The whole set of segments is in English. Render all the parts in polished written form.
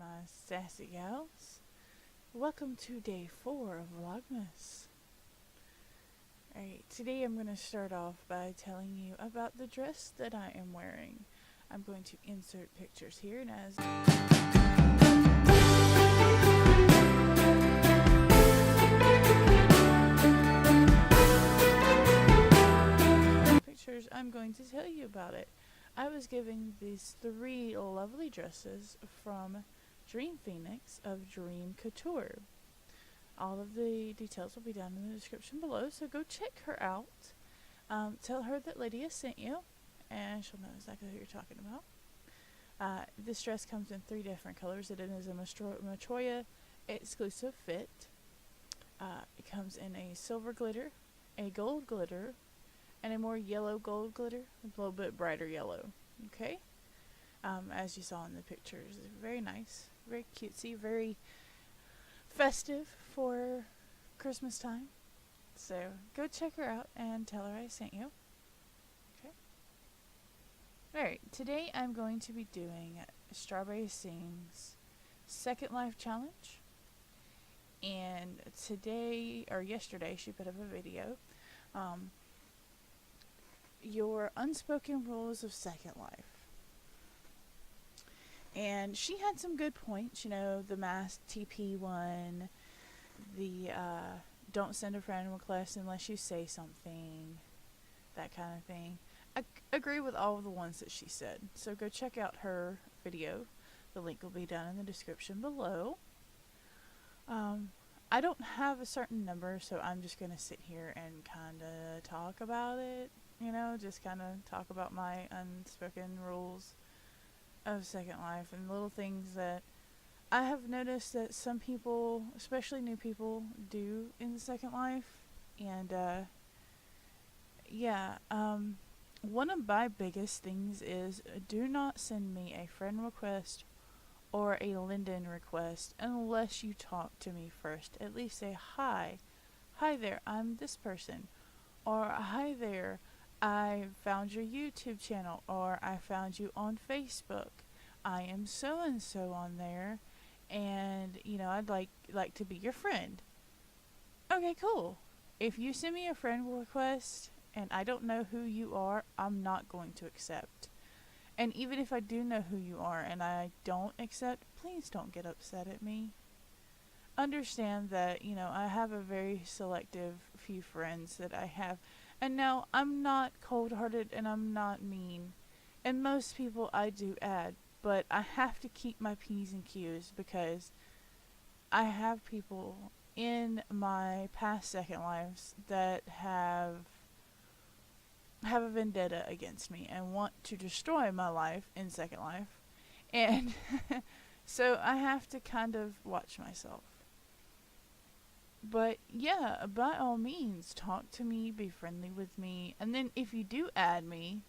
my sassy gals. Welcome to day 4 of Vlogmas. Alright, today I'm going to start off by telling you about the dress that I am wearing. I'm going to insert pictures here, and as pictures, I'm going to tell you about it. I was given these 3 lovely dresses from Mynx of Dreamcouture. All of the details will be down in the description below, so go check her out. Tell her that Lydia sent you, and she'll know exactly who you're talking about. This dress comes in 3 different colors. It is a Machoya exclusive fit. It comes in a silver glitter, a gold glitter, and a more yellow gold glitter, a little bit brighter yellow. Okay? As you saw in the pictures, it's very nice, very cutesy, very festive for Christmas time. So go check her out and tell her I sent you. Okay? Alright, today I'm going to be doing Strawberry Singh's Second Life Challenge. And today, or yesterday, she put up a video. Your Unspoken Rules of Second Life. And she had some good points, you know, the mass TP one, the don't send a friend request unless you say something, that kind of thing. I agree with all of the ones that she said. So go check out her video. The link will be down in the description below. I don't have a certain number, so I'm just going to sit here and kind of talk about it. You know, just kind of talk about my unspoken rules of Second Life and little things that I have noticed that some people, especially new people, do in Second Life. And one of my biggest things is do not send me a friend request or a Linden request unless you talk to me first. At least say hi there, I'm this person, or hi there, I found your YouTube channel, or I found you on Facebook. I am so and so on there, and you know, I'd like to be your friend. Okay, cool. If you send me a friend request and I don't know who you are, I'm not going to accept. And even if I do know who you are and I don't accept, please don't get upset at me. Understand that, you know, I have a very selective few friends that I have. And now, I'm not cold-hearted and I'm not mean. And most people I do add, but I have to keep my P's and Q's because I have people in my past Second Lives that have a vendetta against me and want to destroy my life in Second Life. And so I have to kind of watch myself. But yeah, by all means, talk to me, be friendly with me, and then if you do add me,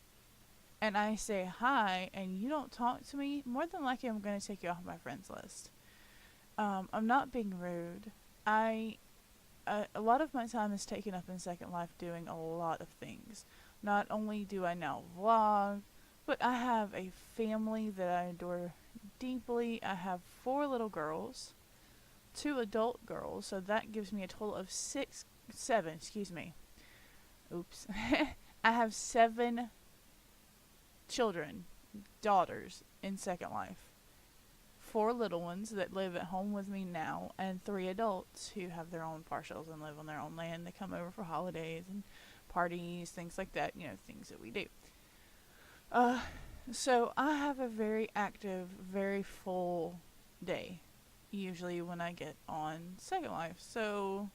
and I say hi, and you don't talk to me, more than likely I'm going to take you off my friends list. I'm not being rude. A lot of my time is taken up in Second Life doing a lot of things. Not only do I now vlog, but I have a family that I adore deeply. I have 4 little girls. 2 adult girls, so that gives me a total of 7, excuse me. Oops. I have 7 children, daughters, in Second Life. 4 little ones that live at home with me now, and 3 adults who have their own parcels and live on their own land. They come over for holidays and parties, things like that, you know, things that we do. So I have a very active, very full day. Usually when I get on Second Life. So,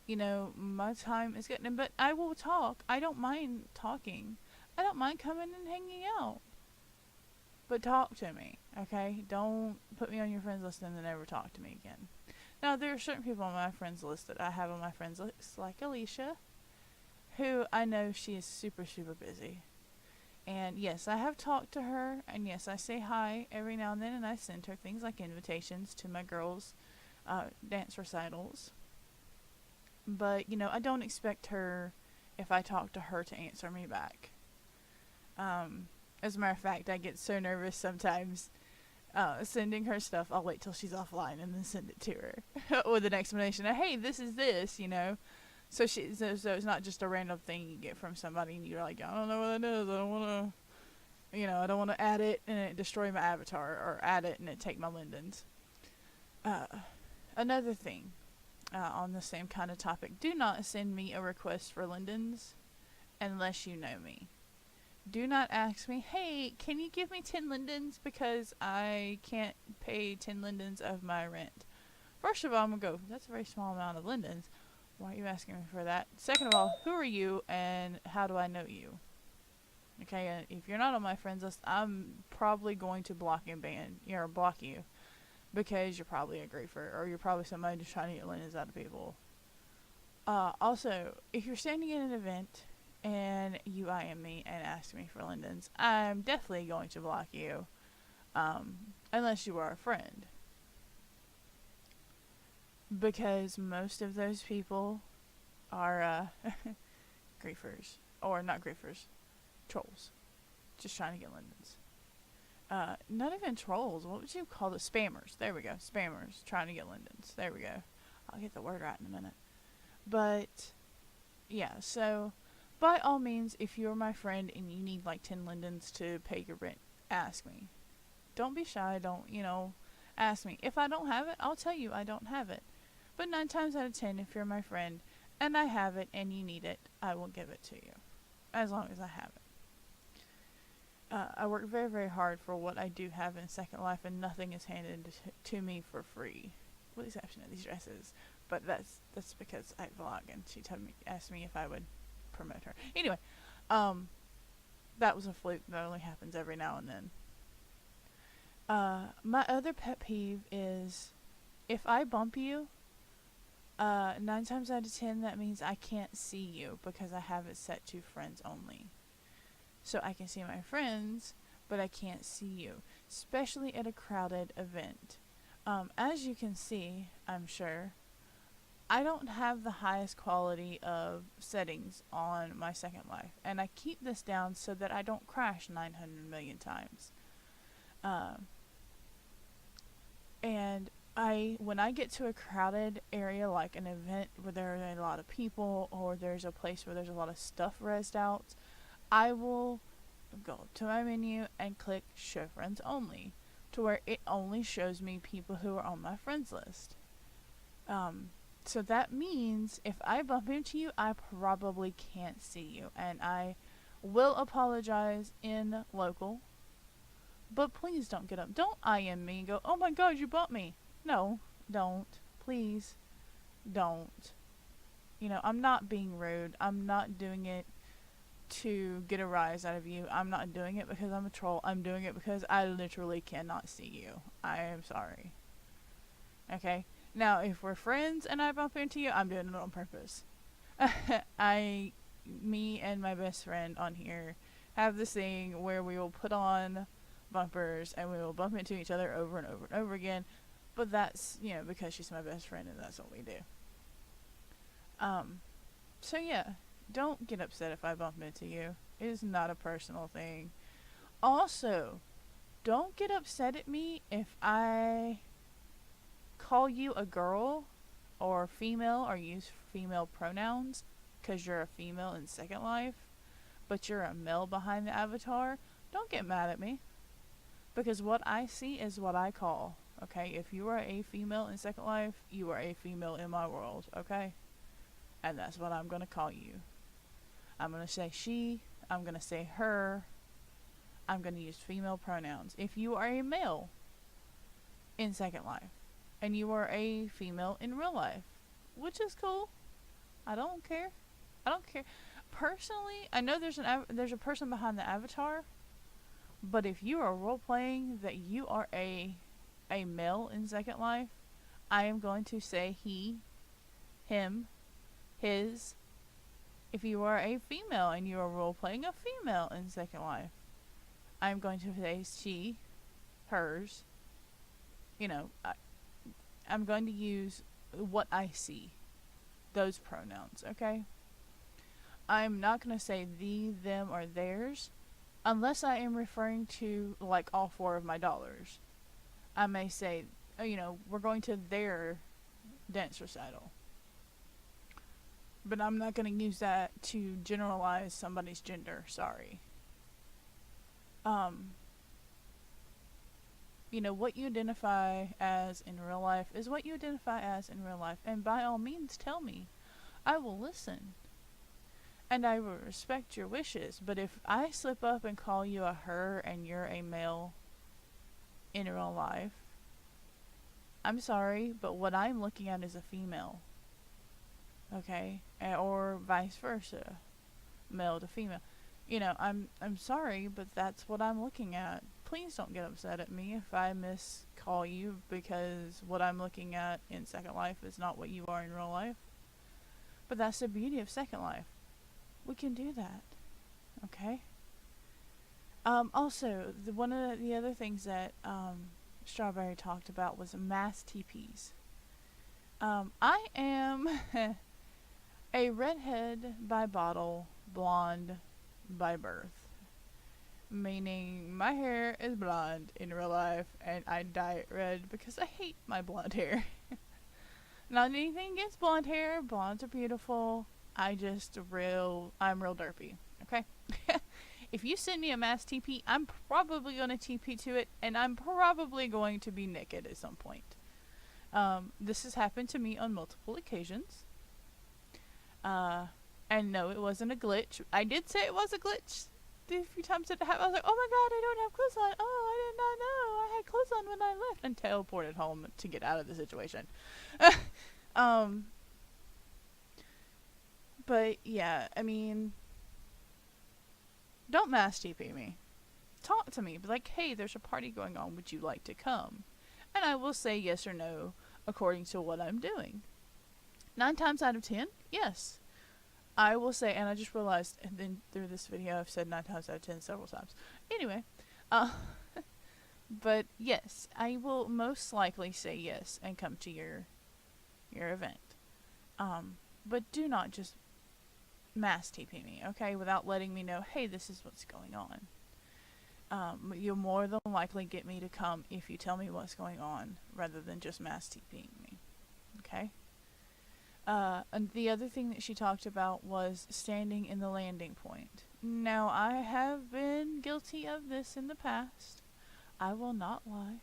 you know, my time is getting, but I will talk. I don't mind talking. I don't mind coming and hanging out. But talk to me, okay? Don't put me on your friends list and then never talk to me again. Now, there are certain people on my friends list that I have on my friends list, like Alicia, who I know she is super, super busy. And yes, I have talked to her, and yes, I say hi every now and then, and I send her things like invitations to my girls' dance recitals. But, you know, I don't expect her, if I talk to her, to answer me back. As a matter of fact, I get so nervous sometimes sending her stuff. I'll wait till she's offline and then send it to her with an explanation of, hey, this is this, you know. So it's not just a random thing you get from somebody and you're like, I don't know what that is. I don't want to, I don't want to add it and it destroy my avatar, or add it and it take my lindens. Another thing, on the same kind of topic, do not send me a request for lindens unless you know me. Do not ask me, hey, can you give me 10 lindens because I can't pay 10 lindens of my rent. First of all, I'm going to go, that's a very small amount of lindens. Why are you asking me for that? Second of all, who are you and how do I know you? Okay, if you're not on my friends list, I'm probably going to block you, because you're probably a griefer, or you're probably somebody just trying to get lindens out of people. Also, if you're standing in an event and you IM me and ask me for lindens, I'm definitely going to block you, unless you are a friend. Because most of those people are griefers, or not griefers, trolls, just trying to get lindens. Not even trolls, what would you call it? Spammers. There we go, spammers trying to get lindens. There we go. I'll get the word right in a minute. But yeah, so by all means, if you're my friend and you need like 10 lindens to pay your rent, ask me. Don't be shy, don't, ask me. If I don't have it, I'll tell you I don't have it. But 9 times out of 10, if you're my friend and I have it and you need it, I will give it to you, as long as I have it. I work very, very hard for what I do have in Second Life, and nothing is handed to me for free, with the exception of these dresses. But that's because I vlog, and she asked me if I would promote her. Anyway, that was a fluke. That only happens every now and then. My other pet peeve is, if I bump you, 9 times out of 10, that means I can't see you because I have it set to friends only. So I can see my friends, but I can't see you, especially at a crowded event. As you can see, I'm sure, I don't have the highest quality of settings on my Second Life, and I keep this down so that I don't crash 900 million times. And when I get to a crowded area, like an event where there are a lot of people, or there's a place where there's a lot of stuff rezzed out, I will go up to my menu and click Show Friends Only, to where it only shows me people who are on my friends list. So that means if I bump into you, I probably can't see you, and I will apologize in local. But please don't get up. Don't IM me and go, oh my god, you bumped me. No, don't. Please, don't. I'm not being rude. I'm not doing it to get a rise out of you. I'm not doing it because I'm a troll. I'm doing it because I literally cannot see you. I am sorry. Okay? Now, if we're friends and I bump into you, I'm doing it on purpose. Me and my best friend on here have this thing where we will put on bumpers and we will bump into each other over and over and over again. But that's, because she's my best friend and that's what we do. So yeah, don't get upset if I bump into you. It is not a personal thing. Also, don't get upset at me if I call you a girl or female or use female pronouns because you're a female in Second Life, but you're a male behind the avatar. Don't get mad at me, because what I see is what I call. Okay, if you are a female in Second Life, you are a female in my world, okay? And that's what I'm going to call you. I'm going to say she, I'm going to say her, I'm going to use female pronouns. If you are a male in Second Life, and you are a female in real life, which is cool, I don't care. I don't care. Personally, I know there's a person behind the avatar, but if you are role-playing that you are a male in Second Life, I am going to say he, him, his. If you are a female and you are role-playing a female in Second Life, I'm going to say she, hers. I'm going to use what I see. Those pronouns, okay? I'm not going to say thee, them, or theirs, unless I am referring to, like, all 4 of my dollars. I may say, we're going to their dance recital. But I'm not going to use that to generalize somebody's gender. Sorry. Um, what you identify as in real life is what you identify as in real life. And by all means, tell me. I will listen. And I will respect your wishes. But if I slip up and call you a her and you're a male in real life, I'm sorry, but what I'm looking at is a female. Okay? Or vice versa. Male to female. I'm sorry, but that's what I'm looking at. Please don't get upset at me if I miscall you, because what I'm looking at in Second Life is not what you are in real life. But that's the beauty of Second Life. We can do that. Okay? Also, one of the other things that Strawberry talked about was mass TPs. I am a redhead by bottle, blonde by birth. Meaning my hair is blonde in real life and I dye it red because I hate my blonde hair. Not anything against blonde hair. Blondes are beautiful. I'm real derpy. Okay? If you send me a mass TP, I'm probably going to TP to it, and I'm probably going to be naked at some point. This has happened to me on multiple occasions. And no, it wasn't a glitch. I did say it was a glitch the few times that it happened. I was like, oh my god, I don't have clothes on. Oh, I did not know I had clothes on when I left. And teleported home to get out of the situation. But yeah, I mean, don't mass TP me. Talk to me. Be like, hey, there's a party going on. Would you like to come? And I will say yes or no according to what I'm doing. 9 times out of 10, yes. I will say, and I just realized, and then through this video I've said 9 times out of 10 several times. Anyway, but yes, I will most likely say yes and come to your event. But do not just mass TP me, okay, without letting me know, hey, this is what's going on. You'll more than likely get me to come if you tell me what's going on, rather than just mass TPing me, okay? And the other thing that she talked about was standing in the landing point. Now, I have been guilty of this in the past. I will not lie.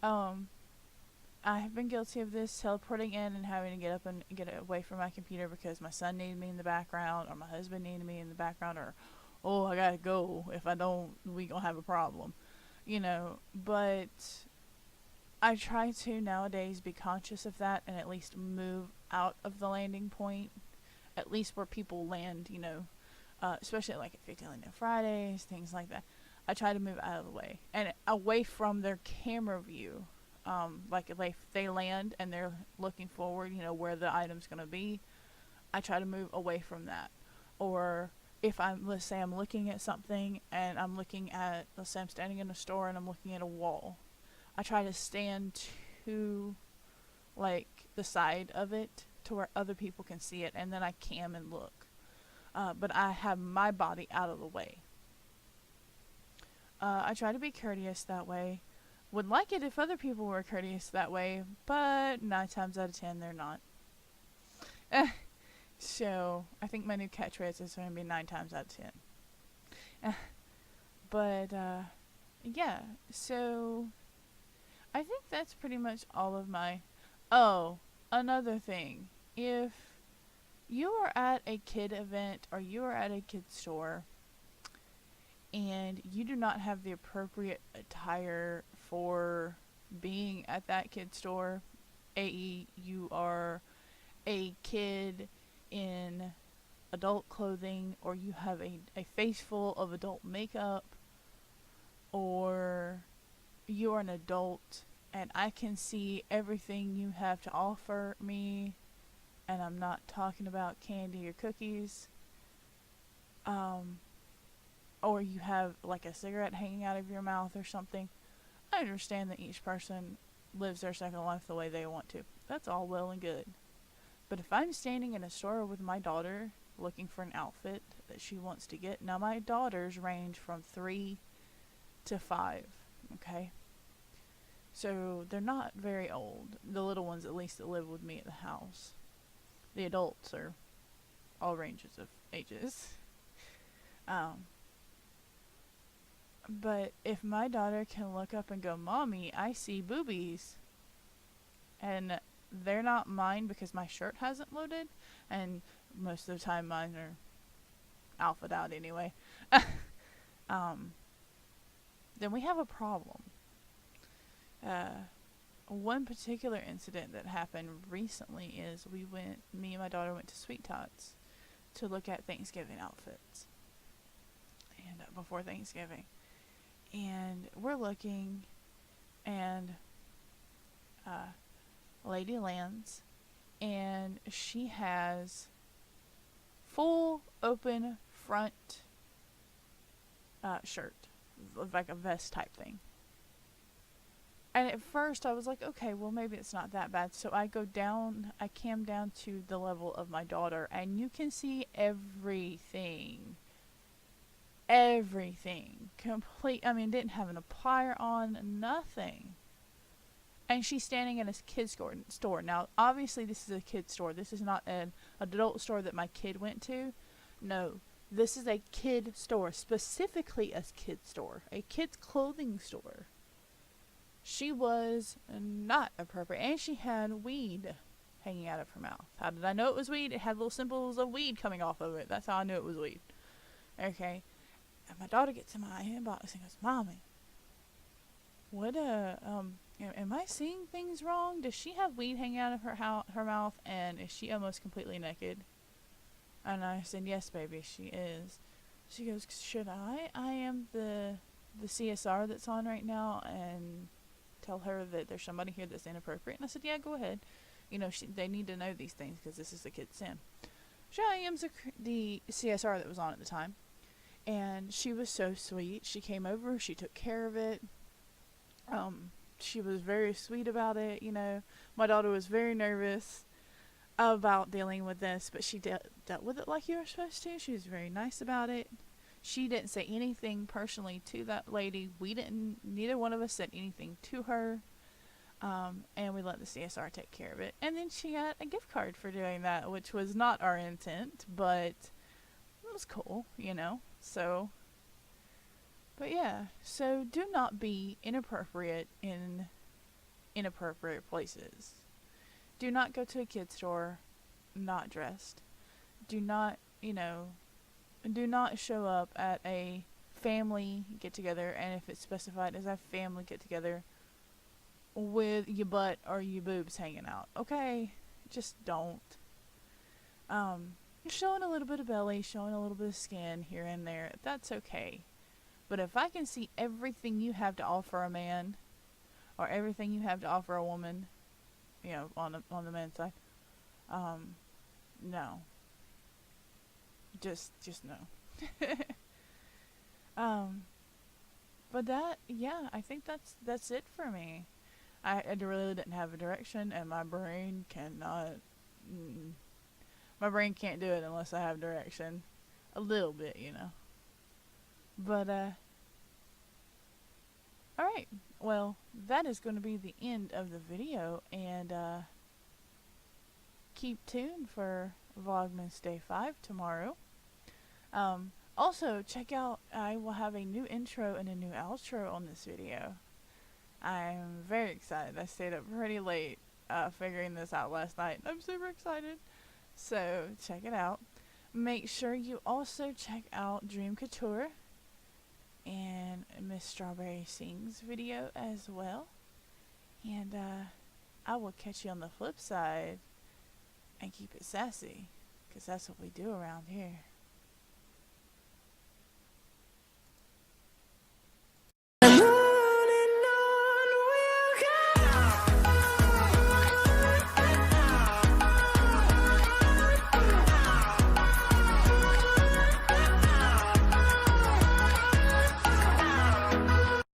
I have been guilty of this, teleporting in and having to get up and get away from my computer because my son needed me in the background, or my husband needed me in the background, or, oh, I gotta go. If I don't, we gonna have a problem. But I try to nowadays be conscious of that and at least move out of the landing point, at least where people land, especially like at 15 Landing Fridays, things like that. I try to move out of the way and away from their camera view. Like if they land and they're looking forward, where the item's going to be, I try to move away from that. Or if let's say I'm looking at something and let's say I'm standing in a store and I'm looking at a wall, I try to stand to like the side of it to where other people can see it, and then I cam and look. But I have my body out of the way. I try to be courteous that way. Would like it if other people were courteous that way, but 9 times out of 10 they're not. So I think my new catchphrase is going to be 9 times out of 10. But yeah, so I think that's pretty much all of my... Oh, another thing. If you are at a kid event or you are at a kid store and you do not have the appropriate attire for being at that kid store, i.e. you are a kid in adult clothing, or you have a face full of adult makeup, or you're an adult and I can see everything you have to offer me, and I'm not talking about candy or cookies, or you have like a cigarette hanging out of your mouth or something, I understand that each person lives their second life the way they want to. That's all well and good. But if I'm standing in a store with my daughter looking for an outfit that she wants to get, now my daughters range from 3 to 5, okay? So they're not very old. The little ones, at least, that live with me at the house. The adults are all ranges of ages. Um, but if my daughter can look up and go, "Mommy, I see boobies," and they're not mine because my shirt hasn't loaded, and most of the time mine are alphaed out anyway, then we have a problem. One particular incident that happened recently is me and my daughter went to Sweet Tots to look at Thanksgiving outfits, and before Thanksgiving, and we're looking, and lady lands, and she has full open front shirt, like a vest type thing. And at first I was like, okay, well maybe it's not that bad. So I cam down to the level of my daughter, and you can see everything. Everything. Didn't have an plier on, nothing. And she's standing in a kid's store. Now, obviously this is a kid's store. This is not an adult store that my kid went to. No, this is a kid store. Specifically a kid's store. A kid's clothing store. She was not appropriate. And she had weed hanging out of her mouth. How did I know it was weed? It had little symbols of weed coming off of it. That's how I knew it was weed. Okay. And my daughter gets in my inbox and goes, "Mommy, what am I seeing things wrong? Does she have weed hanging out of her mouth, and is she almost completely naked?" And I said, "Yes, baby, she is." She goes, "Should I am the CSR that's on right now and tell her that there's somebody here that's inappropriate?" And I said, "Yeah, go ahead. They need to know these things because this is a kid's sin." She IM's the CSR that was on at the time, and she was so sweet. She came over, she took care of it. She was very sweet about it. My daughter was very nervous about dealing with this, but she dealt with it like you were supposed to. She was very nice about it. She didn't say anything personally to that lady. Neither one of us said anything to her. And we let the CSR take care of it. And then she got a gift card for doing that, which was not our intent, but it was cool, So, but yeah, so do not be inappropriate in inappropriate places. Do not go to a kid's store not dressed. Do not show up at a family get-together, and if it's specified as a family get-together, with your butt or your boobs hanging out. Okay? Just don't. Showing a little bit of belly, showing a little bit of skin here and there, that's okay. But if I can see everything you have to offer a man, or everything you have to offer a woman, on the men's side, no. Just no. But I think that's it for me. I really didn't have a direction, and my brain cannot. My brain can't do it unless I have direction. A little bit, But, alright. Well, that is going to be the end of the video, and, keep tuned for Vlogmas Day 5 tomorrow. Also, check out, I will have a new intro and a new outro on this video. I'm very excited. I stayed up pretty late figuring this out last night. I'm super excited. So, check it out. Make sure you also check out Dreamcouture and Miss Strawberry Singh's video as well. And I will catch you on the flip side, and keep it sassy, because that's what we do around here.